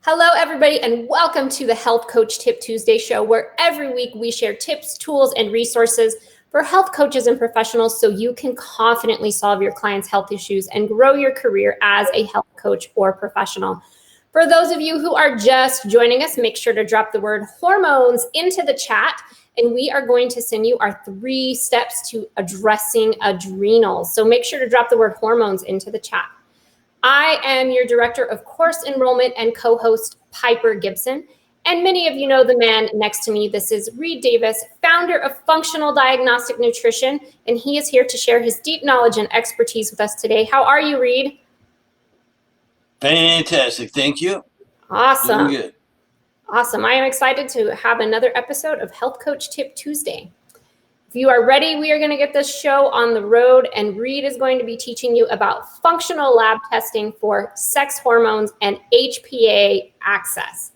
Hello, everybody, and welcome to the Health Coach Tip Tuesday show, where every week we share tips, tools, and resources for health coaches and professionals so you can confidently solve your clients' health issues and grow your career as a health coach or professional. For those of you who are just joining us, make sure to drop the word hormones into the chat, and we are going to send you our 3 steps to addressing adrenals. So make sure to drop the word hormones into the chat. I am your Director of Course Enrollment and co-host, Piper Gibson. And many of you know the man next to me. This is Reed Davis, founder of Functional Diagnostic Nutrition, and he is here to share his deep knowledge and expertise with us today. How are you, Reed? Fantastic. Thank you. Awesome. Doing good. Awesome. I am excited to have another episode of Health Coach Tip Tuesday. If you are ready, we are going to get this show on the road, and Reed is going to be teaching you about functional lab testing for sex hormones and HPA Axis.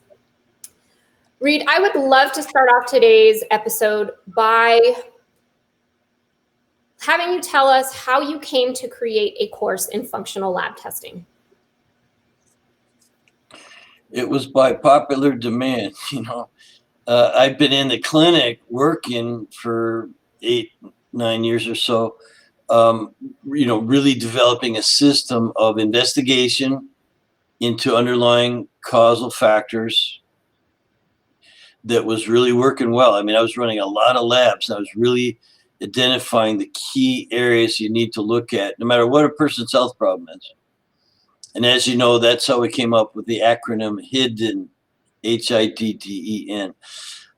Reed, I would love to start off today's episode by having you tell us how you came to create a course in functional lab testing. It was by popular demand. I've been in the clinic working for 8-9 years or so, really developing a system of investigation into underlying causal factors that was really working well. I mean, I was running a lot of labs. And I was really identifying the key areas you need to look at, no matter what a person's health problem is. And as you know, that's how we came up with the acronym HIDDEN, HIDDEN.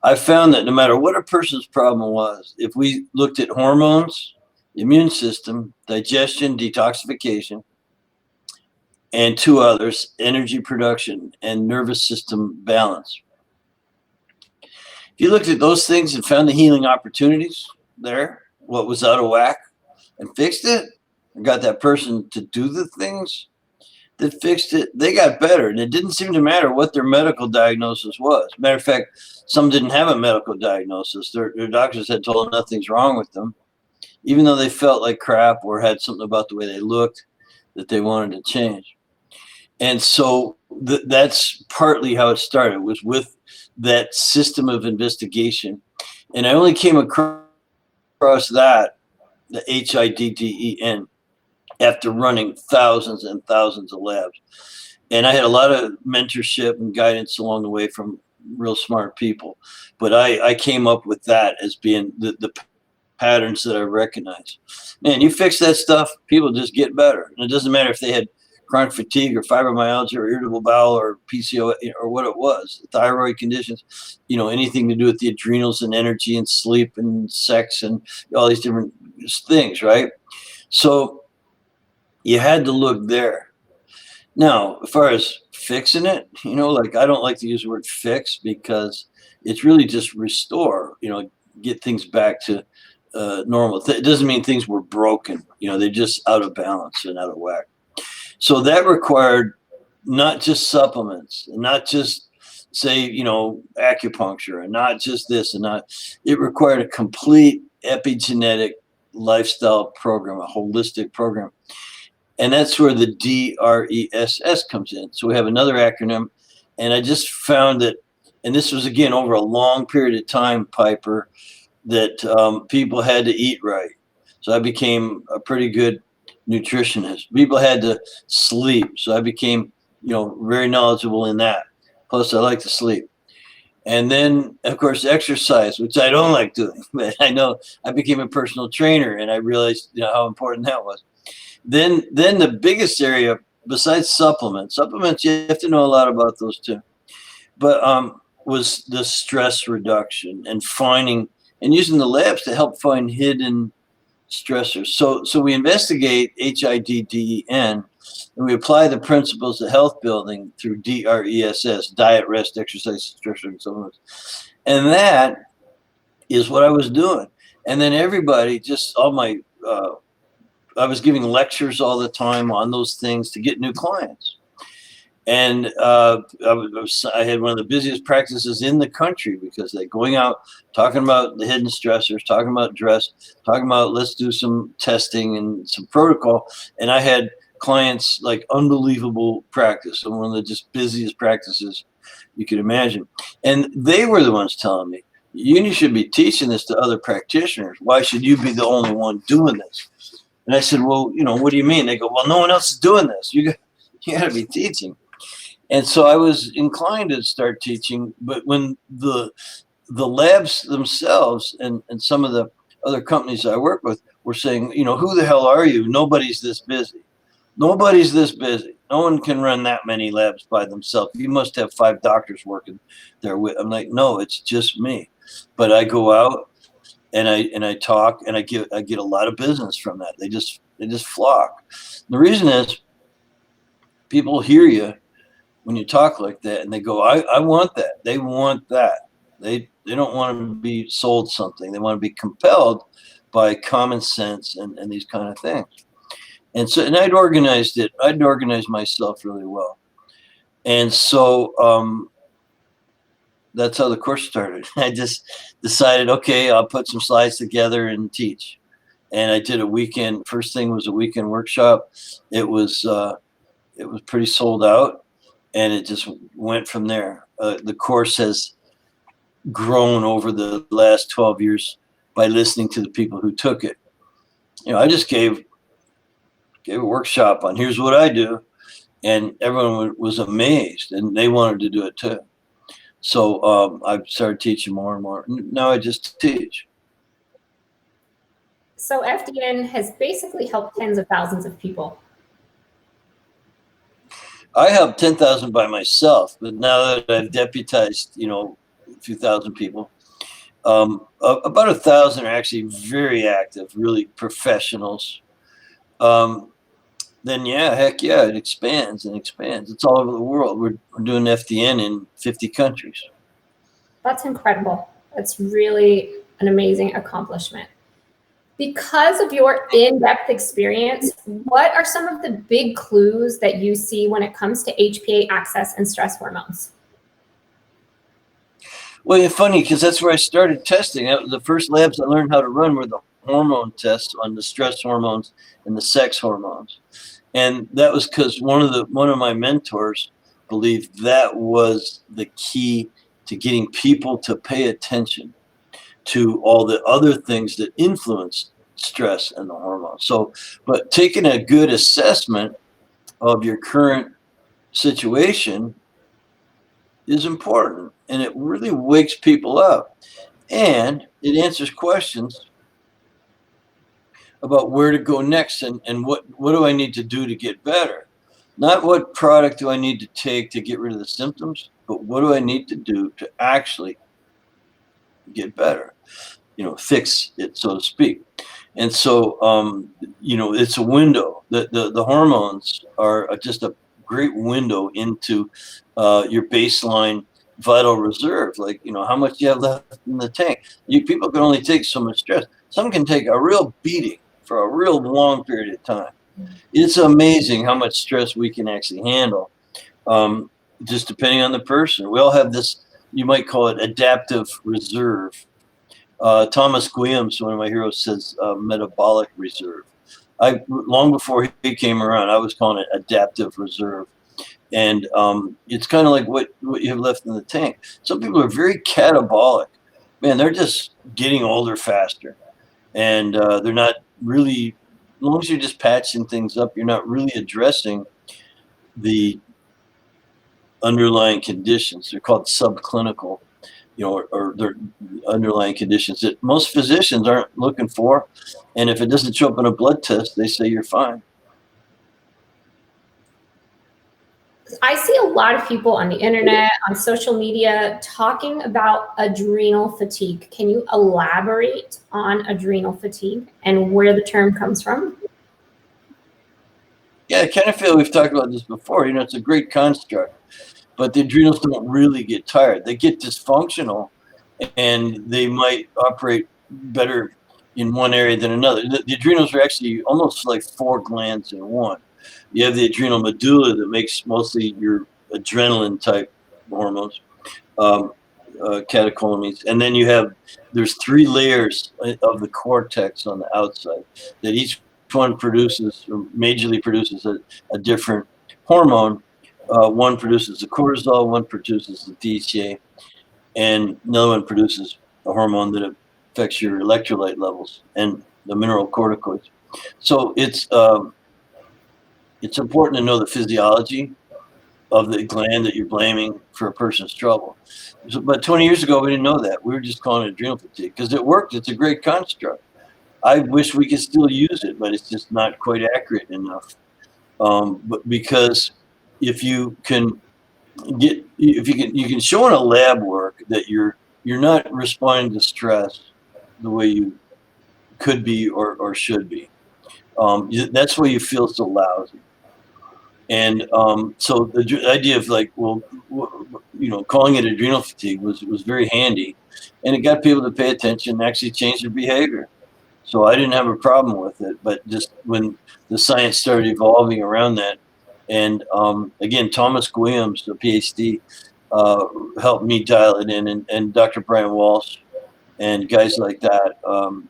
I found that no matter what a person's problem was, if we looked at hormones, immune system, digestion, detoxification, and 2 others, energy production and nervous system balance. If you looked at those things and found the healing opportunities there, what was out of whack, and fixed it, and got that person to do the things that fixed it, they got better. And it didn't seem to matter what their medical diagnosis was. Matter of fact, some didn't have a medical diagnosis. Their doctors had told them nothing's wrong with them, even though they felt like crap or had something about the way they looked that they wanted to change. And so that's partly how it started, was with that system of investigation. And I only came across that, the HIDDEN, after running thousands and thousands of labs. And I had a lot of mentorship and guidance along the way from real smart people. But I came up with that as being the patterns that I recognize. Man, you fix that stuff, people just get better. And it doesn't matter if they had chronic fatigue or fibromyalgia or irritable bowel or PCOS or what it was, thyroid conditions, anything to do with the adrenals and energy and sleep and sex and all these different things, right? So you had to look there. Now, as far as fixing it, I don't like to use the word fix because it's really just restore, get things back to normal. It doesn't mean things were broken. They're just out of balance and out of whack. So that required not just supplements and not just say, acupuncture and not just this and not, it required a complete epigenetic lifestyle program, a holistic program. And that's where the DRESS comes in. So we have another acronym. And I just found that, and this was, again, over a long period of time, Piper, that people had to eat right. So I became a pretty good nutritionist. People had to sleep. So I became, very knowledgeable in that. Plus, I like to sleep. And then, of course, exercise, which I don't like doing. But I know I became a personal trainer, and I realized how important that was. Then the biggest area, besides supplements, you have to know a lot about those too, but was the stress reduction and finding and using the labs to help find hidden stressors. So we investigate HIDDEN, and we apply the principles of health building through DRESS, diet, rest, exercise, stress reduction, supplements. And that is what I was doing. And then everybody, just all my I was giving lectures all the time on those things to get new clients. And I had one of the busiest practices in the country because they're going out, talking about the hidden stressors, talking about dress, talking about let's do some testing and some protocol. And I had clients like unbelievable practice, and one of the just busiest practices you could imagine. And they were the ones telling me, you should be teaching this to other practitioners. Why should you be the only one doing this? And I said, well, what do you mean? They go, well, no one else is doing this. You got to be teaching. And so I was inclined to start teaching, but when the labs themselves and some of the other companies I work with were saying, who the hell are you? Nobody's this busy. Nobody's this busy. No one can run that many labs by themselves. You must have 5 doctors working there with. I'm like, no, it's just me. But I go out and I talk, and I get a lot of business from that. They just flock. The reason is people hear you when you talk like that, and they go, I want that. They want that. They don't want to be sold something. They want to be compelled by common sense and these kind of things. And so, and I'd organized myself really well. And so that's how the course started. I just decided, okay, I'll put some slides together and teach. And I did a weekend. First thing was a weekend workshop. It was pretty sold out, and it just went from there. The course has grown over the last 12 years by listening to the people who took it. I just gave a workshop on here's what I do, and everyone was amazed, and they wanted to do it too. So I started teaching more and more. Now I just teach. So FDN has basically helped tens of thousands of people. I helped 10,000 by myself, but now that I've deputized, a few thousand people, about 1,000 are actually very active, really professionals. Then heck yeah, it expands and expands. It's all over the world. We're doing FDN in 50 countries. That's incredible. That's really an amazing accomplishment. Because of your in-depth experience, what are some of the big clues that you see when it comes to HPA axis and stress hormones? Well, it's funny because that's where I started testing. The first labs I learned how to run were the hormone tests on the stress hormones and the sex hormones. And that was because one of my mentors believed that was the key to getting people to pay attention to all the other things that influence stress and the hormones. So, but taking a good assessment of your current situation is important, and it really wakes people up, and it answers questions about where to go next and what do I need to do to get better. Not what product do I need to take to get rid of the symptoms, but what do I need to do to actually get better, fix it, so to speak. And so, it's a window. The hormones are just a great window into your baseline vital reserve. Like, how much you have left in the tank. People can only take so much stress. Some can take a real beating for a real long period of time. It's amazing how much stress we can actually handle, just depending on the person. We all have this, you might call it adaptive reserve. Thomas Guillaume's, one of my heroes, says metabolic reserve. Long before he came around, I was calling it adaptive reserve. And it's kind of like what you have left in the tank. Some people are very catabolic. Man, they're just getting older faster. And they're not really, as long as you're just patching things up, you're not really addressing the underlying conditions. They're called subclinical, or they're underlying conditions that most physicians aren't looking for. And if it doesn't show up in a blood test, they say you're fine. I see a lot of people on the internet, on social media, talking about adrenal fatigue. Can you elaborate on adrenal fatigue and where the term comes from? Yeah, I kind of feel we've talked about this before. It's a great construct, but the adrenals don't really get tired. They get dysfunctional, and they might operate better in one area than another. The adrenals are actually almost like 4 glands in one. You have the adrenal medulla that makes mostly your adrenaline type hormones, catecholamines. And then there's 3 layers of the cortex on the outside that each one produces or majorly produces a different hormone. One produces the cortisol, one produces the DHA, and another one produces a hormone that affects your electrolyte levels and the mineral corticoids. So it's important to know the physiology of the gland that you're blaming for a person's trouble. So, but 20 years ago, we didn't know that. We were just calling it adrenal fatigue because it worked. It's a great construct. I wish we could still use it, but it's just not quite accurate enough. But because if you can you can show in a lab work that you're not responding to stress the way you could be or should be. That's why you feel so lousy. And so the idea of like, well, calling it adrenal fatigue was very handy, and it got people to pay attention and actually change their behavior. So I didn't have a problem with it, but just when the science started evolving around that, and again, Thomas Williams, the PhD, helped me dial it in, and Dr. Brian Walsh, and guys like that,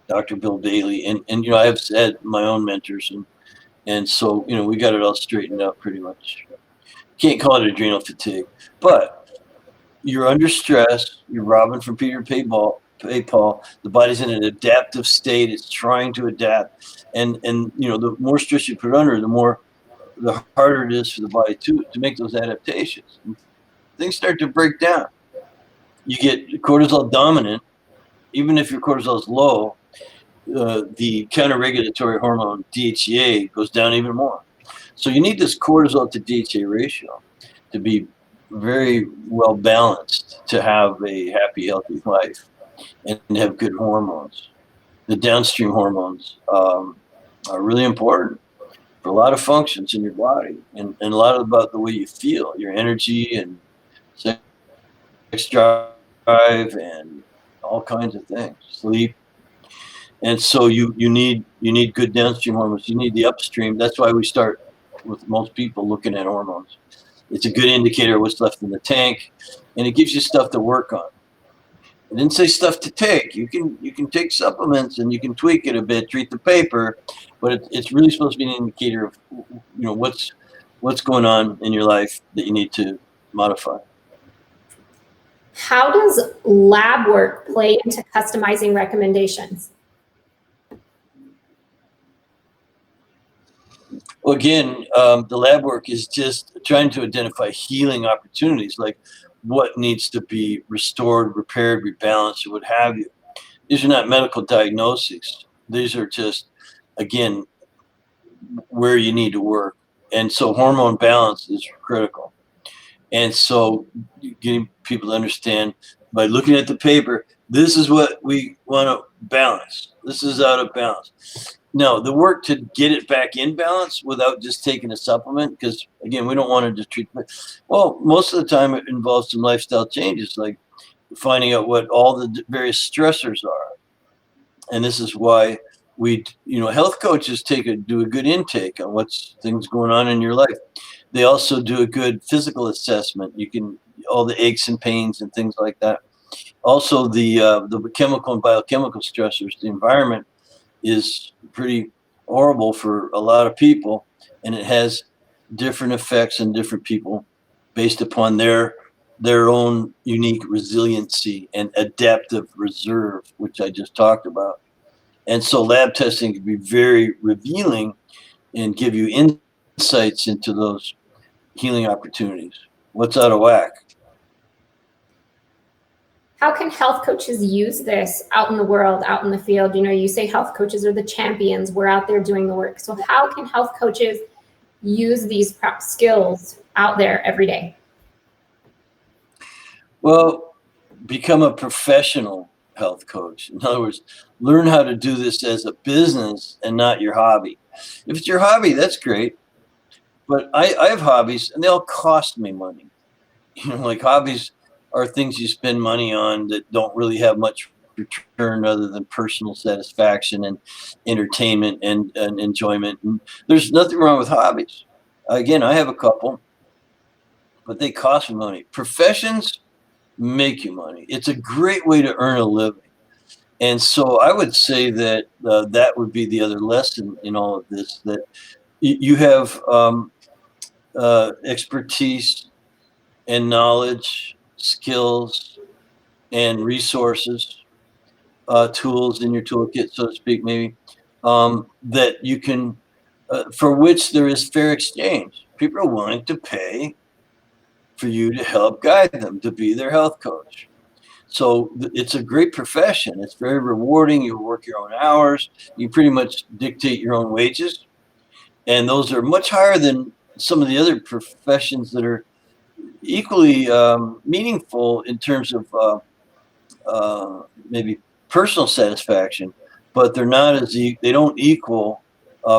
Dr. Bill Bailey, and I have had my own mentors, and so we got it all straightened out pretty much. Can't call it adrenal fatigue, but you're under stress. You're robbing from Peter to pay Paul. The body's in an adaptive state. It's trying to adapt, and the more stress you put under, the harder it is for the body to make those adaptations. Things start to break down. You get cortisol dominant, even if your cortisol is low. The counter-regulatory hormone DHEA goes down even more. So you need this cortisol to DHEA ratio to be very well balanced to have a happy, healthy life and have good hormones. The downstream hormones are really important for a lot of functions in your body, and a lot about the way you feel, your energy and sex drive and all kinds of things, sleep. And so you need good downstream hormones. You need the upstream. That's why we start with most people looking at hormones. It's a good indicator of what's left in the tank, and it gives you stuff to work on. I didn't say stuff to take. You can take supplements and you can tweak it a bit, treat the paper, but it's really supposed to be an indicator of what's going on in your life that you need to modify. How does lab work play into customizing recommendations? Well, again, the lab work is just trying to identify healing opportunities, like what needs to be restored, repaired, rebalanced, or what have you. These are not medical diagnoses. These are just, again, where you need to work. And so hormone balance is critical. And so getting people to understand by looking at the paper, this is what we want to balance. This is out of balance. No, the work to get it back in balance without just taking a supplement, because again, we don't want to just treat. Well, most of the time it involves some lifestyle changes, like finding out what all the various stressors are. And this is why health coaches do a good intake on what's things going on in your life. They also do a good physical assessment. All the aches and pains and things like that. Also, the chemical and biochemical stressors, the environment is pretty horrible for a lot of people, and it has different effects on different people based upon their own unique resiliency and adaptive reserve, which I just talked about. And so lab testing can be very revealing and give you insights into those healing opportunities. What's out of whack? How can health coaches use this out in the world, out in the field? You say health coaches are the champions. We're out there doing the work. So how can health coaches use these skills out there every day? Well, become a professional health coach. In other words, learn how to do this as a business and not your hobby. If it's your hobby, that's great. But I have hobbies, and they all cost me money. Like hobbies are things you spend money on that don't really have much return other than personal satisfaction and entertainment and enjoyment. And there's nothing wrong with hobbies. Again, I have a couple, but they cost me money. Professions make you money. It's a great way to earn a living. And so I would say that that would be the other lesson in all of this, that you have expertise and knowledge, skills, and resources, tools in your toolkit, so to speak, maybe, that you can, for which there is fair exchange. People are willing to pay for you to help guide them, to be their health coach. So it's a great profession. It's very rewarding. You work your own hours. You pretty much dictate your own wages. And those are much higher than some of the other professions that are equally meaningful in terms of maybe personal satisfaction, but they're not as they don't equal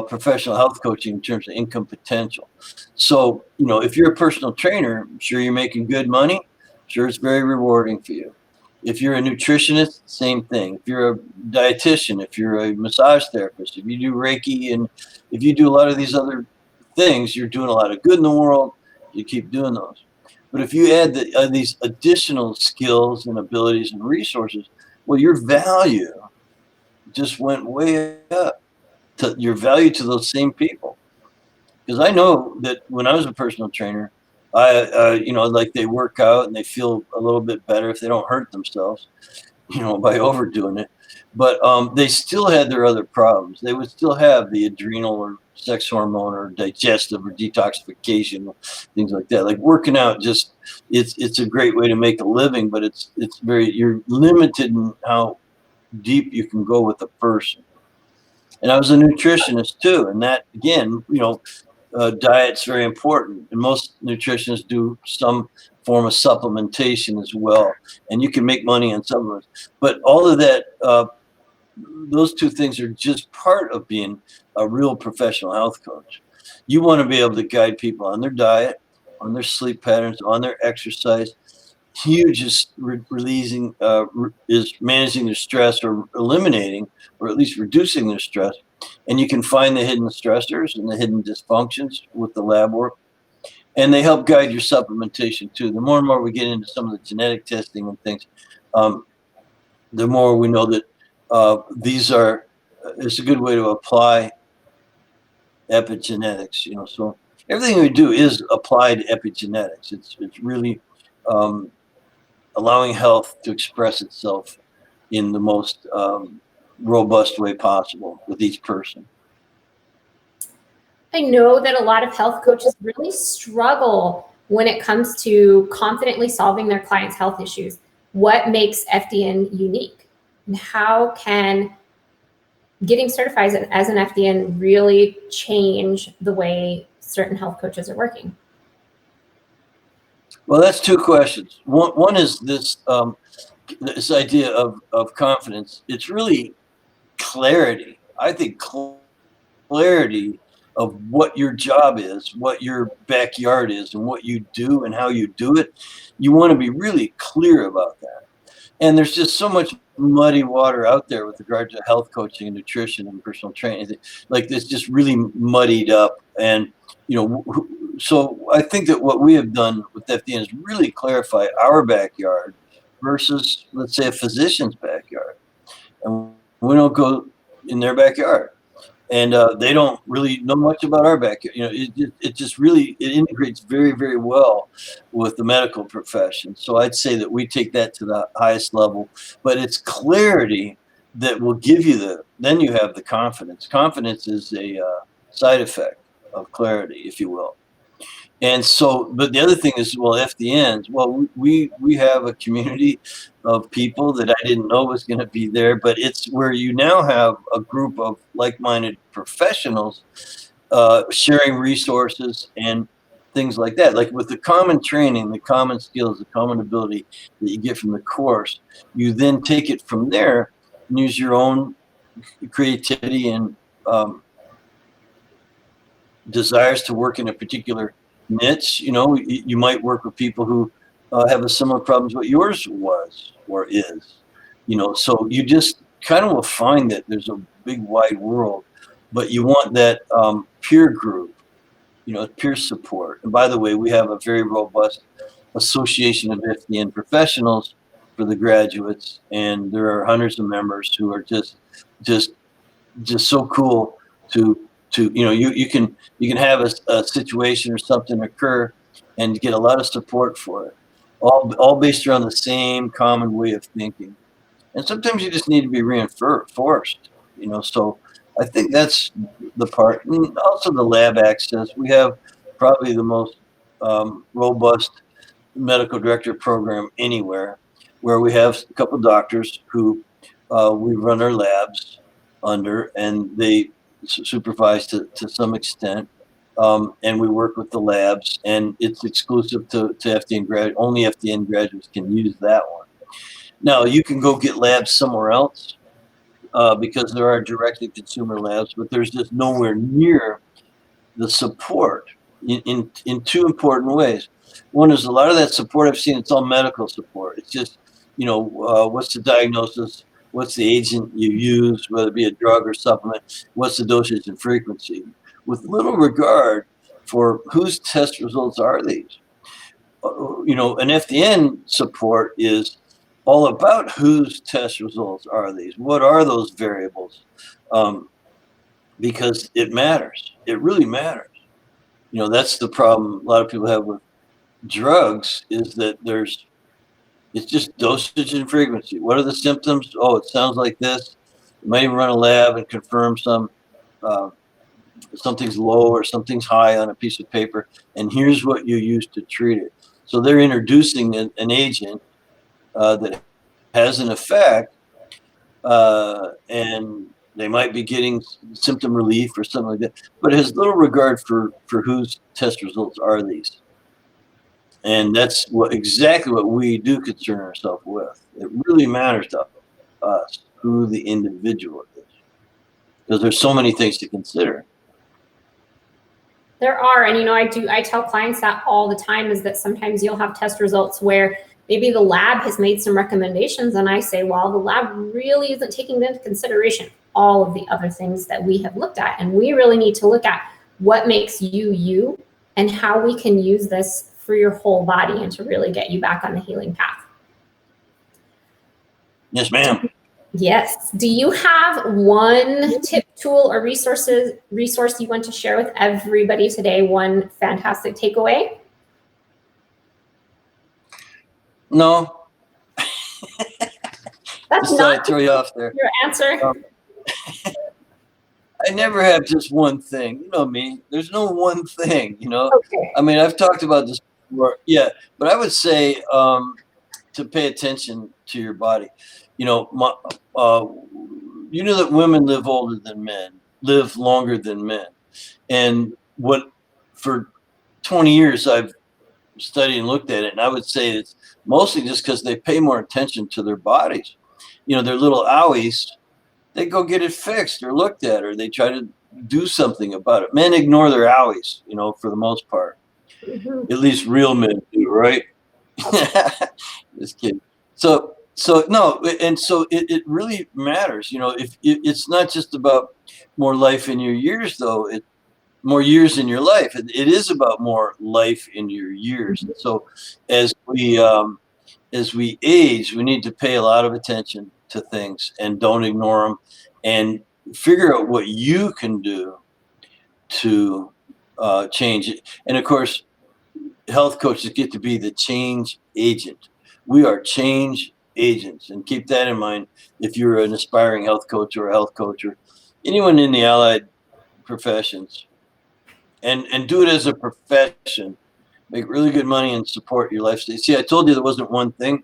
professional health coaching in terms of income potential. So, if you're a personal trainer, I'm sure you're making good money. I'm sure it's very rewarding for you. If you're a nutritionist, same thing. If you're a dietitian, if you're a massage therapist, if you do Reiki, and if you do a lot of these other things, you're doing a lot of good in the world. You keep doing those. But if you add these additional skills and abilities and resources, well, your value just went way up. To your value to those same people. Because I know that when I was a personal trainer, like they work out and they feel a little bit better if they don't hurt themselves, by overdoing it. But they still had their other problems. They would still have the adrenal or sex hormone or digestive or detoxification, things like that. Like working out, just it's a great way to make a living, but you're limited in how deep you can go with a person. And I was a nutritionist too, and that again, diet's very important, and most nutritionists do some form of supplementation as well, and you can make money on supplements. But all of that, those two things are just part of being a real professional health coach. You want to be able to guide people on their diet, on their sleep patterns, on their exercise. Huge is releasing, is managing their stress or eliminating, or at least reducing their stress. And you can find the hidden stressors and the hidden dysfunctions with the lab work. And they help guide your supplementation too. The more and more we get into some of the genetic testing and things, the more we know that it's a good way to apply epigenetics. So everything we do is applied epigenetics. It's really allowing health to express itself in the most robust way possible with each person. I know that a lot of health coaches really struggle when it comes to confidently solving their clients' health issues. What makes FDN unique? And how can getting certified as an FDN really change the way certain health coaches are working? Well, that's two questions. One is this idea of confidence. It's really clarity. I think clarity of what your job is, what your backyard is, and what you do and how you do it. You want to be really clear about that. And there's just so much muddy water out there with regard to health coaching and nutrition and personal training. Like it's just really muddied up. And, so I think that what we have done with FDN is really clarify our backyard versus, let's say, a physician's backyard. And we don't go in their backyard. And they don't really know much about our backyard. It just really, it integrates very, very well with the medical profession. So I'd say that we take that to the highest level. But it's clarity that will give you then you have the confidence. Confidence is a side effect of clarity, if you will. And so, but the other thing is, FDNs, we have a community of people that I didn't know was going to be there, but it's where you now have a group of like-minded professionals sharing resources and things like that. Like with the common training, the common skills, the common ability that you get from the course, you then take it from there and use your own creativity and desires to work in a particular niche. You might work with people who have a similar problem to what yours was or is. So you just kind of will find that there's a big wide world, but you want that peer group, peer support. And by the way, we have a very robust association of FDN professionals for the graduates, and there are hundreds of members who are just so cool to you can have a situation or something occur and get a lot of support for it, all based around the same common way of thinking. And sometimes you just need to be reinforced, so I think that's the part. And also the lab access. We have probably the most robust medical director program anywhere, where we have a couple of doctors who we run our labs under, and they supervise to some extent. And we work with the labs, and it's exclusive to FDN grad. Only FDN graduates can use that one. Now, you can go get labs somewhere else because there are direct-to-consumer labs, but there's just nowhere near the support in two important ways. One is a lot of that support I've seen, it's all medical support. It's just, what's the diagnosis? What's the agent you use, whether it be a drug or supplement? What's the dosage and frequency? With little regard for whose test results are these. An FDN support is all about whose test results are these. What are those variables? Because it matters. It really matters. That's the problem a lot of people have with drugs, is that it's just dosage and frequency. What are the symptoms? Oh, it sounds like this. You might even run a lab and confirm something's low or something's high on a piece of paper, and here's what you use to treat it. So they're introducing an agent that has an effect, and they might be getting symptom relief or something like that, but it has little regard for whose test results are these. And that's exactly what we do concern ourselves with. It really matters to us who the individual is, because there's so many things to consider. There are, and I tell clients that all the time, is that sometimes you'll have test results where maybe the lab has made some recommendations, and I say, well, the lab really isn't taking into consideration all of the other things that we have looked at, and we really need to look at what makes you you and how we can use this for your whole body and to really get you back on the healing path. Yes, ma'am. Yes. Do you have one tip, tool, or resource you want to share with everybody today? One fantastic takeaway? No. That's just not throw you off there. Your answer. I never have just one thing. You know me. There's no one thing. Okay. I mean, I've talked about this before. Yeah, but I would say to pay attention to your body. That women live older than men, live longer than men, and for 20 years I've studied and looked at it, and I would say it's mostly just because they pay more attention to their bodies. Their little owies, they go get it fixed or looked at, or they try to do something about it. Men ignore their owies, for the most part. Mm-hmm. At least real men do, right? Just kidding. So no, and so it really matters. If it's not just about more life in your years, though, more years in your life. It is about more life in your years. And so as we age, we need to pay a lot of attention to things and don't ignore them, and figure out what you can do to change it. And of course, health coaches get to be the change agent. We are change agents, and keep that in mind if you're an aspiring health coach or a health coach or anyone in the allied professions. And do it as a profession. Make really good money and support your lifestyle. See, I told you there wasn't one thing.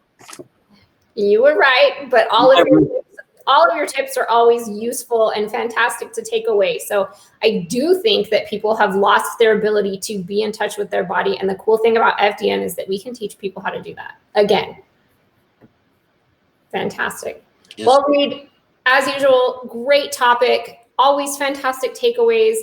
You were right, but all of your tips are always useful and fantastic to take away. So I do think that people have lost their ability to be in touch with their body. And the cool thing about FDN is that we can teach people how to do that. Again, fantastic. Yes. Well, Reed, as usual, great topic, always fantastic takeaways.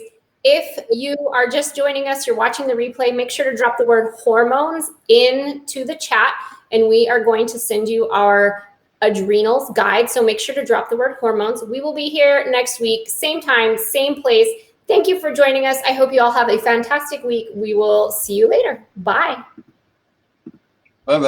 If you are just joining us, you're watching the replay, make sure to drop the word hormones into the chat, and we are going to send you our adrenals guide. So make sure to drop the word hormones. We will be here next week, same time, same place. Thank you for joining us. I hope you all have a fantastic week. We will see you later. Bye. Bye-bye.